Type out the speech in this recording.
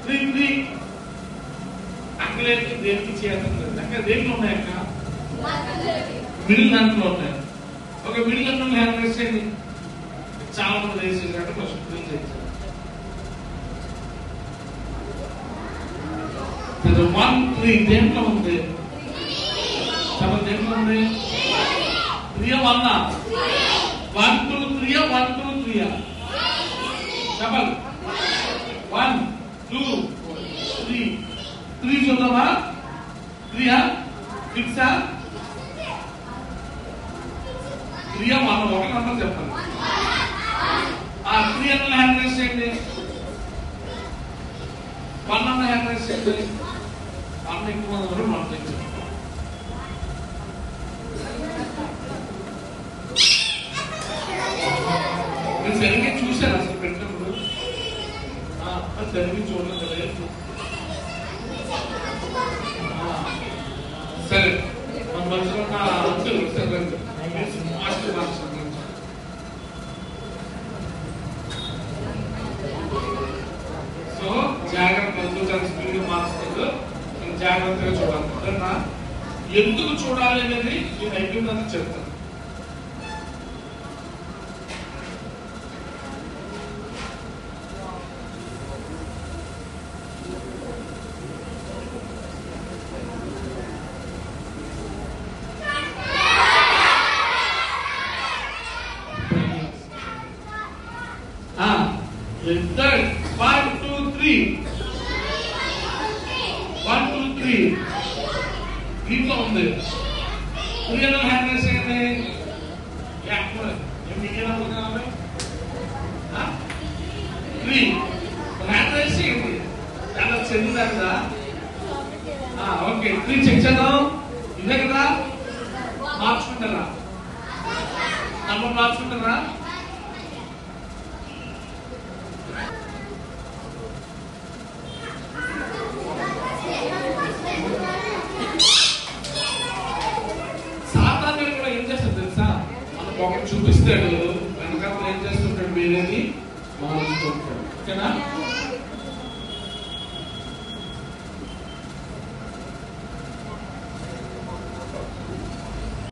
Three three అక్కలేకి దేనికి చేయాలి అక్కడ దేంట్లో ఉన్నాయి అక్క మిడిల్ దాంట్లో ఉన్నాయి. ఒక మిడిల్ దాంట్లో హ్యాండ్ రైస్ చేయండి. చాలా మంది రేస్ చేసినట్టు ఫస్ట్ క్లీన్ చేయించారు. 1 3 దేంట్లో ఉంది? చెప్పండి దేంట్లో ఉంది? 3 1 1 2 3 1 2 3 చెప్పండి 1 2 3 3 చూద్దామా? 3 6 3 1 ఒక నంబర్ చెప్పండి. 3 అన్న హ్యాండ్ రైస్ చేయండి. 1 అన్న హ్యాండ్ రైస్ చేయండి. అన్న ఎక్కువ మంది మనం తెచ్చు. మీరు సరిగ్గా చూశారు అసలు పెట్టినప్పుడు? సరిగ్గా చూడలేదు. సరే మన మనసులో సో జాగ్రత్త స్పీడ్ మార్చుతాడు. జాగ్రత్తగా చూడాలి. ఎందుకు చూడాలి అనేది నేను అయిపోయిందని చెప్తాను. Third, 1 2 3 1 2 3 దీంట్లో ఉంది. 3 అన్న హ్యాండ్ రైస్ చేయండి. మీకేమనుకుంటున్నాను? 3 హ్యాండ్ రైస్ చేయండి. చాలా చెందిందా కదా? ఓకే 3 చెక్ చేద్దాం. ఇదే కదా? మార్చుకుంటారా? నంబర్ మార్చుకుంటారా? ఒకటి చూపిస్తాడు, వెనకాల ఏం చేస్తుంటాడు వేరేది మారుస్తుంటాడు. ఓకేనా?